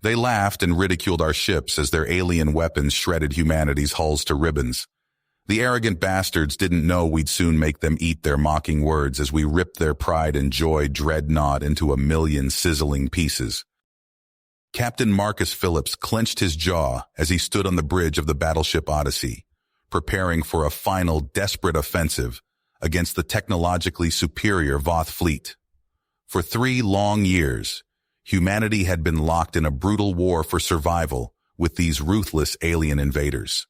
They laughed and ridiculed our ships as their alien weapons shredded humanity's hulls to ribbons. The arrogant bastards didn't know we'd soon make them eat their mocking words as we ripped their pride and joy dreadnought into a million sizzling pieces. Captain Marcus Phillips clenched his jaw as he stood on the bridge of the battleship Odyssey, preparing for a final desperate offensive against the technologically superior Voth fleet. For 3 long years, humanity had been locked in a brutal war for survival with these ruthless alien invaders.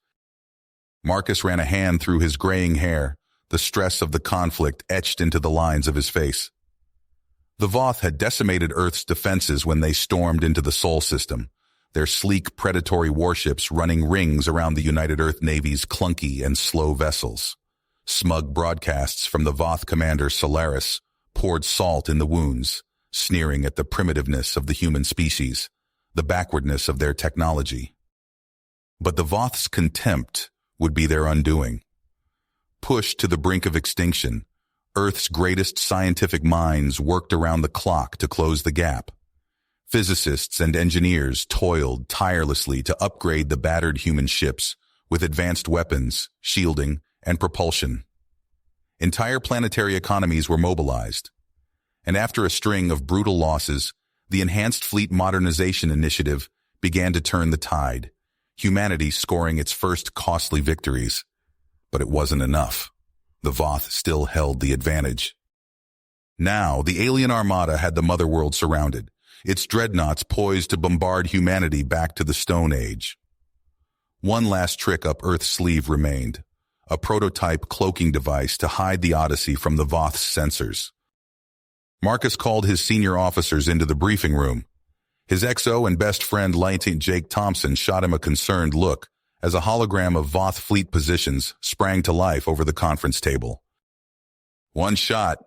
Marcus ran a hand through his graying hair, the stress of the conflict etched into the lines of his face. The Voth had decimated Earth's defenses when they stormed into the Sol system, their sleek predatory warships running rings around the United Earth Navy's clunky and slow vessels. Smug broadcasts from the Voth commander Solaris poured salt in the wounds, sneering at the primitiveness of the human species, the backwardness of their technology. But the Voth's contempt would be their undoing. Pushed to the brink of extinction, Earth's greatest scientific minds worked around the clock to close the gap. Physicists and engineers toiled tirelessly to upgrade the battered human ships with advanced weapons, shielding, and propulsion. Entire planetary economies were mobilized, and after a string of brutal losses, the Enhanced Fleet Modernization Initiative began to turn the tide, humanity scoring its first costly victories. But it wasn't enough. The Voth still held the advantage. Now, the alien armada had the Mother World surrounded, its dreadnoughts poised to bombard humanity back to the Stone Age. One last trick up Earth's sleeve remained, a prototype cloaking device to hide the Odyssey from the Voth's sensors. Marcus called his senior officers into the briefing room. His XO and best friend Lieutenant Jake Thompson shot him a concerned look as a hologram of Voth fleet positions sprang to life over the conference table. "One shot,"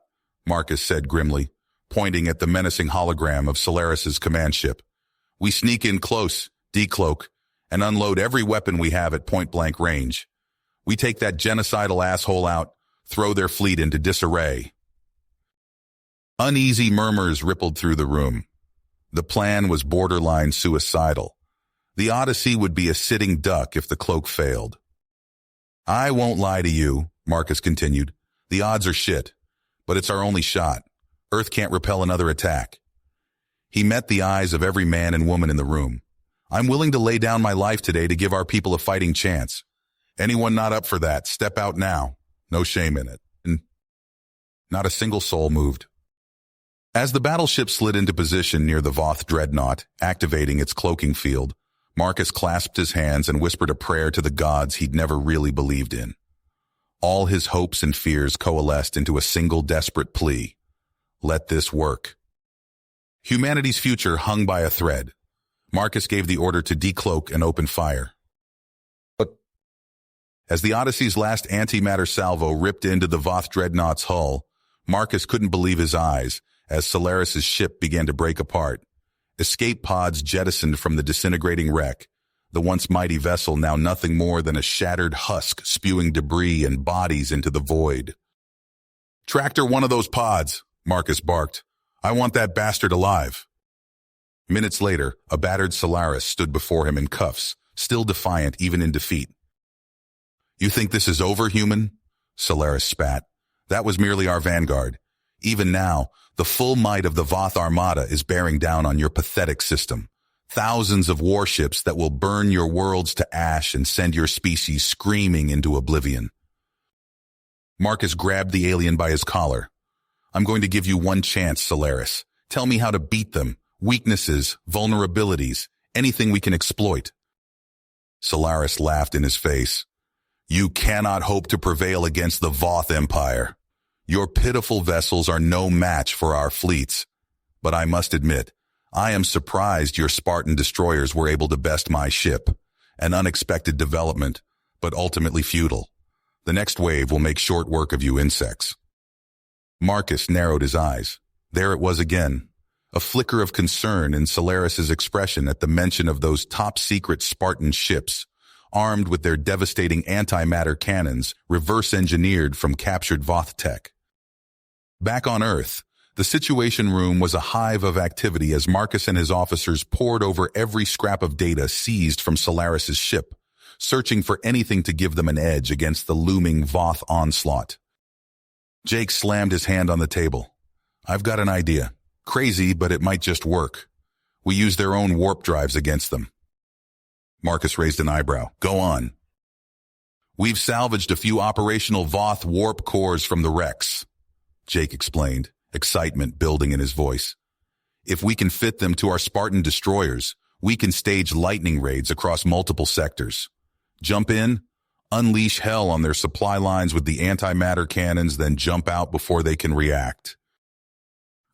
Marcus said grimly, pointing at the menacing hologram of Solaris's command ship. "We sneak in close, decloak, and unload every weapon we have at point-blank range. We take that genocidal asshole out, throw their fleet into disarray." Uneasy murmurs rippled through the room. The plan was borderline suicidal. The Odyssey would be a sitting duck if the cloak failed. "I won't lie to you," Marcus continued. "The odds are shit, but it's our only shot. Earth can't repel another attack." He met the eyes of every man and woman in the room. "I'm willing to lay down my life today to give our people a fighting chance. Anyone not up for that, step out now. No shame in it." And not a single soul moved. As the battleship slid into position near the Voth dreadnought, activating its cloaking field, Marcus clasped his hands and whispered a prayer to the gods he'd never really believed in. All his hopes and fears coalesced into a single desperate plea. Let this work. Humanity's future hung by a thread. Marcus gave the order to decloak and open fire. But as the Odyssey's last antimatter salvo ripped into the Voth dreadnought's hull, Marcus couldn't believe his eyes as Solaris's ship began to break apart. Escape pods jettisoned from the disintegrating wreck, the once mighty vessel now nothing more than a shattered husk spewing debris and bodies into the void. "Tractor one of those pods," Marcus barked. "I want that bastard alive." Minutes later, a battered Solaris stood before him in cuffs, still defiant even in defeat. "You think this is over, human?" Solaris spat. "That was merely our vanguard. Even now, the full might of the Voth Armada is bearing down on your pathetic system. Thousands of warships that will burn your worlds to ash and send your species screaming into oblivion." Marcus grabbed the alien by his collar. "I'm going to give you one chance, Solaris. Tell me how to beat them. Weaknesses, vulnerabilities, anything we can exploit." Solaris laughed in his face. "You cannot hope to prevail against the Voth Empire. Your pitiful vessels are no match for our fleets. But I must admit, I am surprised your Spartan destroyers were able to best my ship. An unexpected development, but ultimately futile. The next wave will make short work of you insects." Marcus narrowed his eyes. There it was again, a flicker of concern in Solaris's expression at the mention of those top-secret Spartan ships, armed with their devastating antimatter cannons reverse-engineered from captured Voth tech. Back on Earth, The Situation Room was a hive of activity as Marcus and his officers pored over every scrap of data seized from Solaris's ship, searching for anything to give them an edge against the looming Voth onslaught. Jake slammed his hand on the table. "I've got an idea. Crazy, but it might just work. We use their own warp drives against them." Marcus raised an eyebrow. "Go on." "We've salvaged a few operational Voth warp cores from the wrecks," Jake explained, excitement building in his voice. "If we can fit them to our Spartan destroyers, we can stage lightning raids across multiple sectors. Jump in, unleash hell on their supply lines with the antimatter cannons, then jump out before they can react."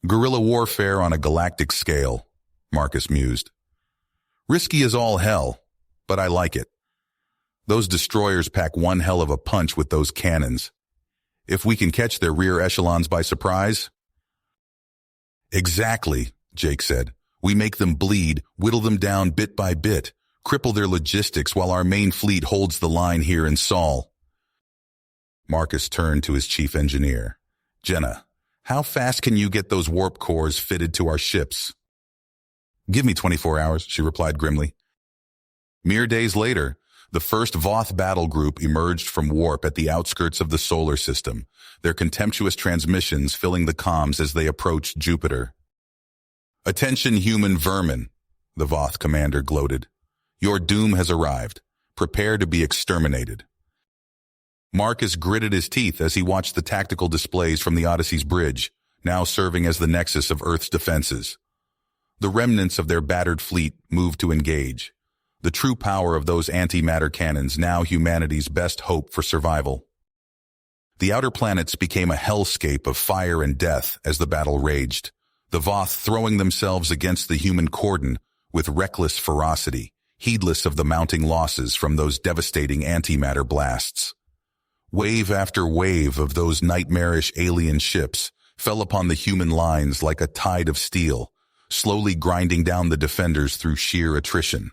"Guerrilla warfare on a galactic scale," Marcus mused. "Risky as all hell, but I like it. Those destroyers pack one hell of a punch with those cannons. If we can catch their rear echelons by surprise—" "Exactly," Jake said. "We make them bleed, whittle them down bit by bit, cripple their logistics while our main fleet holds the line here in Sol." Marcus turned to his chief engineer. "Jenna, how fast can you get those warp cores fitted to our ships?" "Give me 24 hours, she replied grimly. Mere days later, the first Voth battle group emerged from warp at the outskirts of the solar system, their contemptuous transmissions filling the comms as they approached Jupiter. "Attention, human vermin," the Voth commander gloated. "Your doom has arrived. Prepare to be exterminated." Marcus gritted his teeth as he watched the tactical displays from the Odyssey's bridge, now serving as the nexus of Earth's defenses. The remnants of their battered fleet moved to engage. The true power of those antimatter cannons, now humanity's best hope for survival. The outer planets became a hellscape of fire and death as the battle raged, the Voth throwing themselves against the human cordon with reckless ferocity, heedless of the mounting losses from those devastating antimatter blasts. Wave after wave of those nightmarish alien ships fell upon the human lines like a tide of steel, slowly grinding down the defenders through sheer attrition.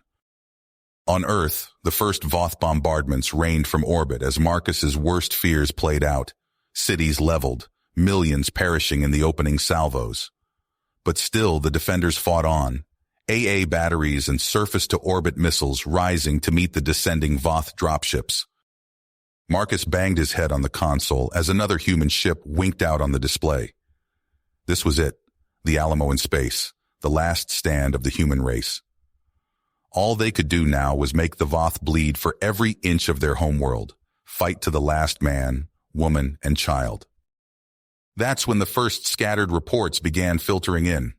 On Earth, the first Voth bombardments rained from orbit as Marcus's worst fears played out, cities leveled, millions perishing in the opening salvos. But still the defenders fought on, AA batteries and surface-to-orbit missiles rising to meet the descending Voth dropships. Marcus banged his head on the console as another human ship winked out on the display. This was it, the Alamo in space, the last stand of the human race. All they could do now was make the Voth bleed for every inch of their homeworld, fight to the last man, woman, and child. That's when the first scattered reports began filtering in.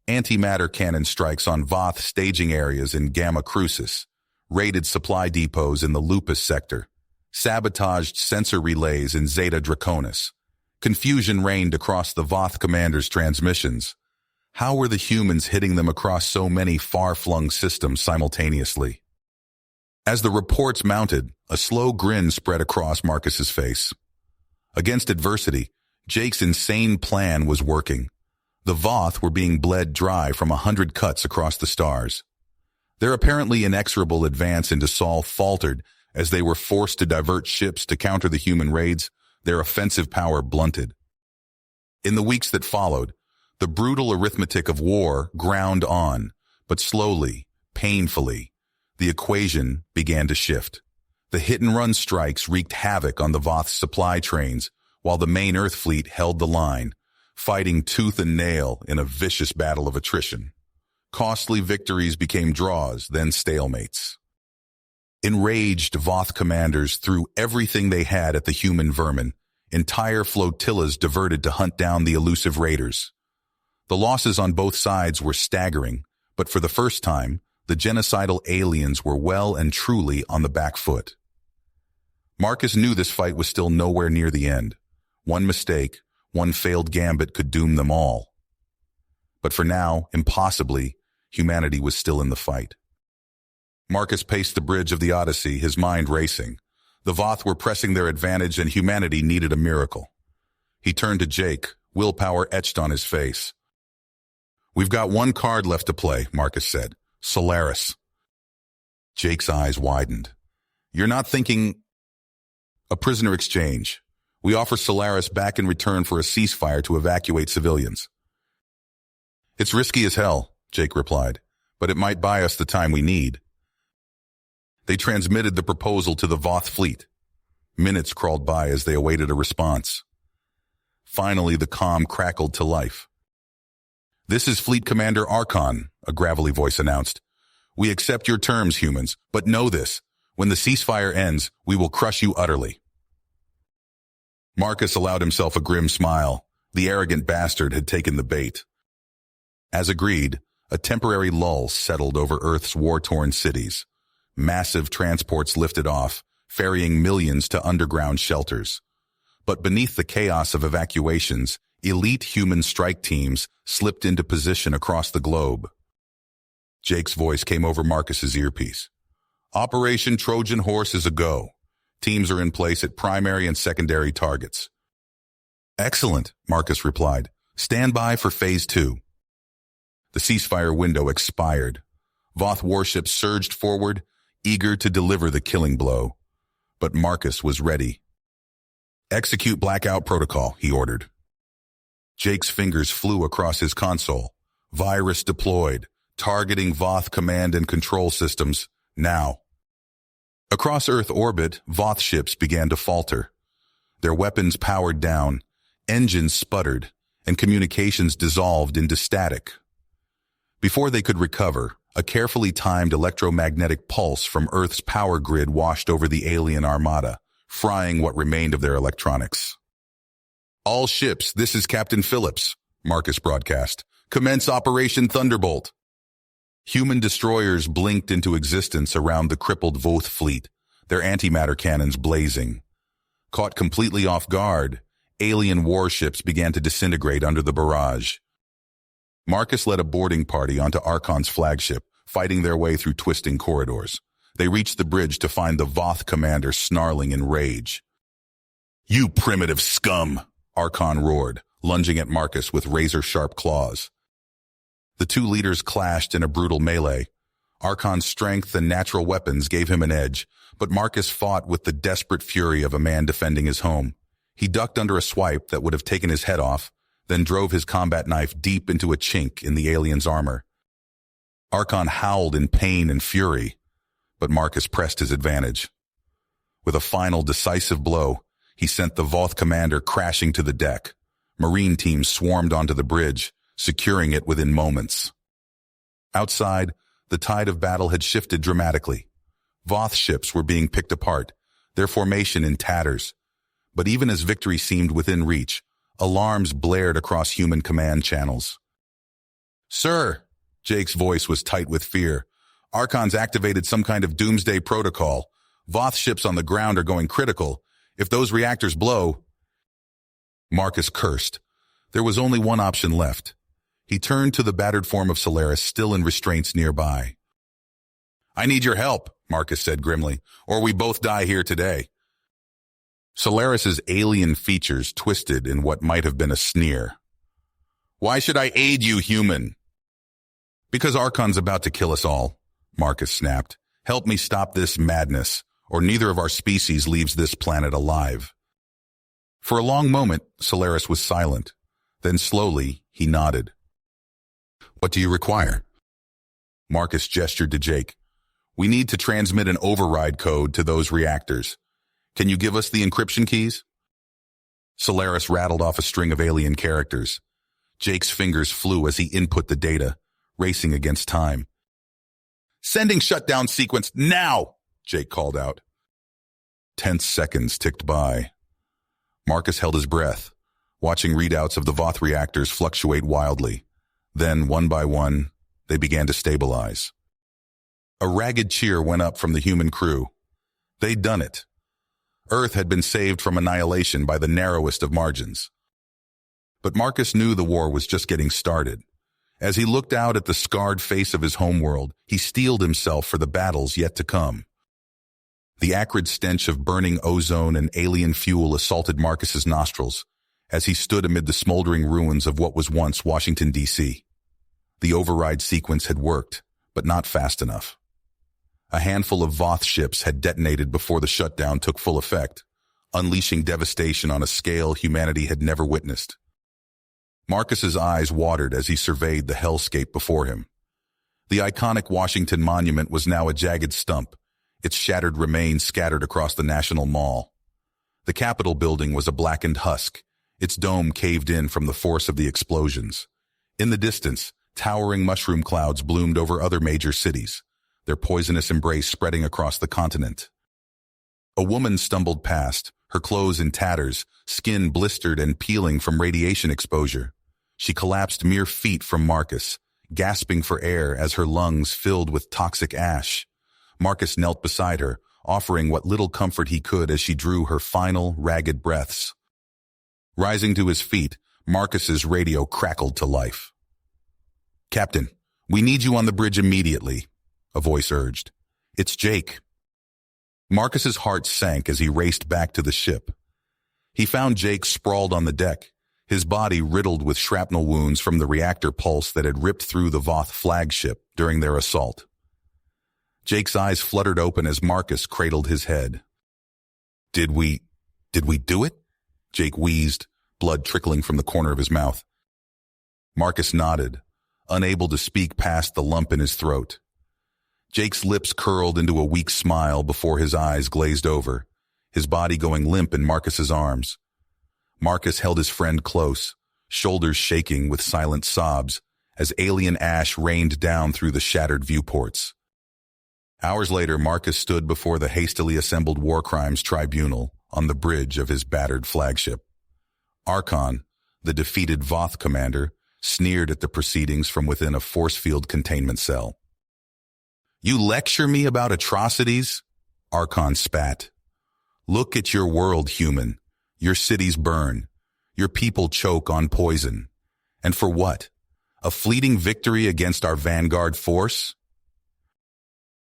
Antimatter cannon strikes on Voth staging areas in Gamma Crucis, raided supply depots in the Lupus sector, sabotaged sensor relays in Zeta Draconis. Confusion reigned across the Voth commander's transmissions. How were the humans hitting them across so many far-flung systems simultaneously? As the reports mounted, a slow grin spread across Marcus's face. Against adversity, Jake's insane plan was working. The Voth were being bled dry from 100 cuts across the stars. Their apparently inexorable advance into Sol faltered as they were forced to divert ships to counter the human raids, their offensive power blunted. In the weeks that followed, the brutal arithmetic of war ground on, but slowly, painfully, the equation began to shift. The hit-and-run strikes wreaked havoc on the Voth's supply trains, while the main Earth fleet held the line, fighting tooth and nail in a vicious battle of attrition. Costly victories became draws, then stalemates. Enraged Voth commanders threw everything they had at the human vermin, entire flotillas diverted to hunt down the elusive raiders. The losses on both sides were staggering, but for the first time, the genocidal aliens were well and truly on the back foot. Marcus knew this fight was still nowhere near the end. One mistake, one failed gambit could doom them all. But for now, impossibly, humanity was still in the fight. Marcus paced the bridge of the Odyssey, his mind racing. The Voth were pressing their advantage and humanity needed a miracle. He turned to Jake, willpower etched on his face. "We've got one card left to play," Marcus said. "Solaris." Jake's eyes widened. "You're not thinking—" "A prisoner exchange. We offer Solaris back in return for a ceasefire to evacuate civilians. It's risky as hell, Jake replied, but it might buy us the time we need. They transmitted the proposal to the Voth fleet. Minutes crawled by as they awaited a response. Finally, the comm crackled to life. This is Fleet Commander Archon, a gravelly voice announced. We accept your terms, humans, but know this. When the ceasefire ends, we will crush you utterly. Marcus allowed himself a grim smile. The arrogant bastard had taken the bait. As agreed, a temporary lull settled over Earth's war-torn cities. Massive transports lifted off, ferrying millions to underground shelters. But beneath the chaos of evacuations, elite human strike teams slipped into position across the globe. Jake's voice came over Marcus's earpiece. Operation Trojan Horse is a go. Teams are in place at primary and secondary targets. Excellent, Marcus replied. Stand by for Phase 2. The ceasefire window expired. Voth warships surged forward, eager to deliver the killing blow. But Marcus was ready. Execute blackout protocol, he ordered. Jake's fingers flew across his console. Virus deployed, targeting Voth command and control systems, now. Across Earth orbit, Voth ships began to falter. Their weapons powered down, engines sputtered, and communications dissolved into static. Before they could recover, a carefully timed electromagnetic pulse from Earth's power grid washed over the alien armada, frying what remained of their electronics. All ships, this is Captain Phillips, Marcus broadcast. Commence Operation Thunderbolt. Human destroyers blinked into existence around the crippled Voth fleet, their antimatter cannons blazing. Caught completely off guard, alien warships began to disintegrate under the barrage. Marcus led a boarding party onto Archon's flagship, fighting their way through twisting corridors. They reached the bridge to find the Voth commander snarling in rage. You primitive scum, Archon roared, lunging at Marcus with razor-sharp claws. The two leaders clashed in a brutal melee. Archon's strength and natural weapons gave him an edge, but Marcus fought with the desperate fury of a man defending his home. He ducked under a swipe that would have taken his head off, then drove his combat knife deep into a chink in the alien's armor. Archon howled in pain and fury, but Marcus pressed his advantage. With a final decisive blow, he sent the Voth commander crashing to the deck. Marine teams swarmed onto the bridge, securing it within moments. Outside, the tide of battle had shifted dramatically. Voth ships were being picked apart, their formation in tatters. But even as victory seemed within reach, alarms blared across human command channels. Sir, Jake's voice was tight with fear. Archon's activated some kind of doomsday protocol. Voth ships on the ground are going critical. If those reactors blow... Marcus cursed. There was only one option left. He turned to the battered form of Solaris still in restraints nearby. I need your help, Marcus said grimly, or we both die here today. Solaris's alien features twisted in what might have been a sneer. Why should I aid you, human? Because Archon's about to kill us all, Marcus snapped. Help me stop this madness, or neither of our species leaves this planet alive. For a long moment, Solaris was silent. Then slowly, he nodded. What do you require? Marcus gestured to Jake. We need to transmit an override code to those reactors. Can you give us the encryption keys? Solaris rattled off a string of alien characters. Jake's fingers flew as he input the data, racing against time. Sending shutdown sequence now, Jake called out. Tense seconds ticked by. Marcus held his breath, watching readouts of the Voth reactors fluctuate wildly. Then, one by one, they began to stabilize. A ragged cheer went up from the human crew. They'd done it. Earth had been saved from annihilation by the narrowest of margins. But Marcus knew the war was just getting started. As he looked out at the scarred face of his homeworld, he steeled himself for the battles yet to come. The acrid stench of burning ozone and alien fuel assaulted Marcus's nostrils as he stood amid the smoldering ruins of what was once Washington, D.C. The override sequence had worked, but not fast enough. A handful of Voth ships had detonated before the shutdown took full effect. unleashing devastation on a scale humanity had never witnessed. Marcus's eyes watered as he surveyed the hellscape before him. The iconic Washington Monument was now a jagged stump, its shattered remains scattered across the National Mall. The Capitol building was a blackened husk, its dome caved in from the force of the explosions. In the distance, towering mushroom clouds bloomed over other major cities, their poisonous embrace spreading across the continent. A woman stumbled past, her clothes in tatters, skin blistered and peeling from radiation exposure. She collapsed mere feet from Marcus, gasping for air as her lungs filled with toxic ash. Marcus knelt beside her, offering what little comfort he could as she drew her final, ragged breaths. Rising to his feet, Marcus's radio crackled to life. "Captain, we need you on the bridge immediately," a voice urged. "It's Jake." Marcus's heart sank as he raced back to the ship. He found Jake sprawled on the deck, his body riddled with shrapnel wounds from the reactor pulse that had ripped through the Voth flagship during their assault. Jake's eyes fluttered open as Marcus cradled his head. Did we do it?" Jake wheezed, blood trickling from the corner of his mouth. Marcus nodded, unable to speak past the lump in his throat. Jake's lips curled into a weak smile before his eyes glazed over, his body going limp in Marcus's arms. Marcus held his friend close, shoulders shaking with silent sobs as alien ash rained down through the shattered viewports. Hours later, Marcus stood before the hastily assembled war crimes tribunal on the bridge of his battered flagship. Archon, the defeated Voth commander, sneered at the proceedings from within a force field containment cell. "You lecture me about atrocities?" Archon spat. "Look at your world, human. Your cities burn. Your people choke on poison. And for what? A fleeting victory against our vanguard force?"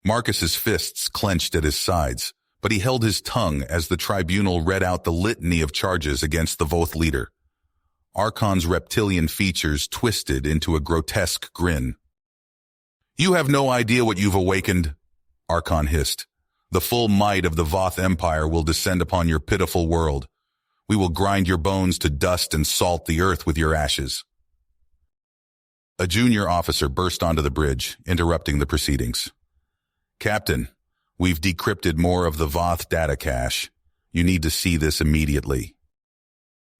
Marcus's fists clenched at his sides, but he held his tongue as the tribunal read out the litany of charges against the Voth leader. Archon's reptilian features twisted into a grotesque grin. "You have no idea what you've awakened," Archon hissed. "The full might of the Voth Empire will descend upon your pitiful world. We will grind your bones to dust and salt the earth with your ashes." A junior officer burst onto the bridge, interrupting the proceedings. "Captain, we've decrypted more of the Voth data cache. You need to see this immediately."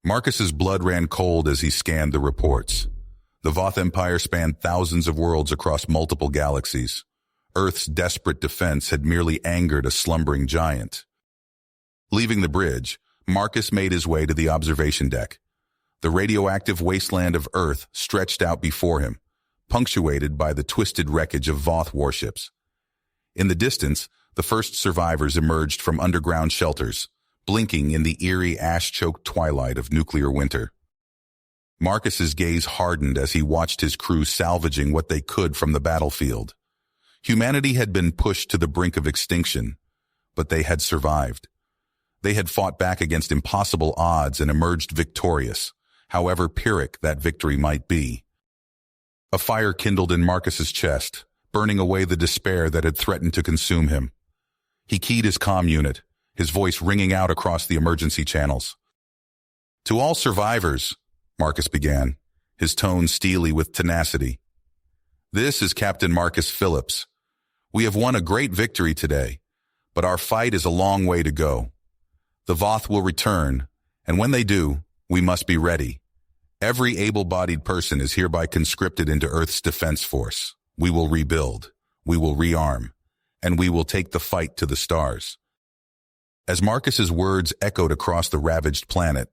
Marcus's blood ran cold as he scanned the reports. The Voth Empire spanned thousands of worlds across multiple galaxies. Earth's desperate defense had merely angered a slumbering giant. Leaving the bridge, Marcus made his way to the observation deck. The radioactive wasteland of Earth stretched out before him, punctuated by the twisted wreckage of Voth warships. In the distance, the first survivors emerged from underground shelters, blinking in the eerie ash-choked twilight of nuclear winter. Marcus's gaze hardened as he watched his crew salvaging what they could from the battlefield. Humanity had been pushed to the brink of extinction, but they had survived. They had fought back against impossible odds and emerged victorious, however Pyrrhic that victory might be. A fire kindled in Marcus's chest, burning away the despair that had threatened to consume him. He keyed his comm unit, his voice ringing out across the emergency channels. "To all survivors," Marcus began, his tone steely with tenacity. "This is Captain Marcus Phillips. We have won a great victory today, but our fight is a long way to go. The Voth will return, and when they do, we must be ready. Every able-bodied person is hereby conscripted into Earth's defense force. We will rebuild, we will rearm, and we will take the fight to the stars." As Marcus's words echoed across the ravaged planet,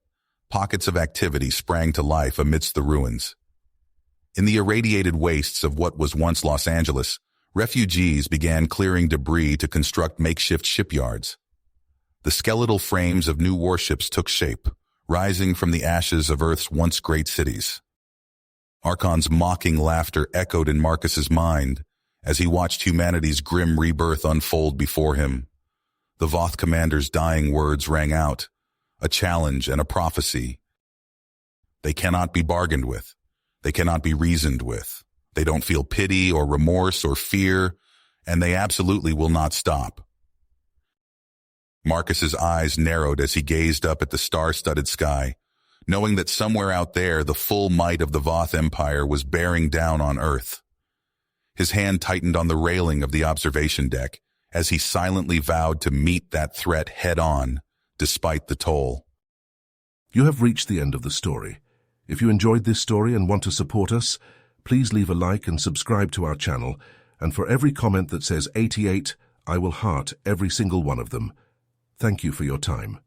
pockets of activity sprang to life amidst the ruins. In the irradiated wastes of what was once Los Angeles, refugees began clearing debris to construct makeshift shipyards. The skeletal frames of new warships took shape, rising from the ashes of Earth's once great cities. Archon's mocking laughter echoed in Marcus's mind as he watched humanity's grim rebirth unfold before him. The Voth commander's dying words rang out, a challenge and a prophecy. They cannot be bargained with. They cannot be reasoned with. They don't feel pity or remorse or fear, and they absolutely will not stop. Marcus's eyes narrowed as he gazed up at the star-studded sky, knowing that somewhere out there the full might of the Voth Empire was bearing down on Earth. His hand tightened on the railing of the observation deck as he silently vowed to meet that threat head-on, despite the toll. You have reached the end of the story. If you enjoyed this story and want to support us, please leave a like and subscribe to our channel, and for every comment that says 88, I will heart every single one of them. Thank you for your time.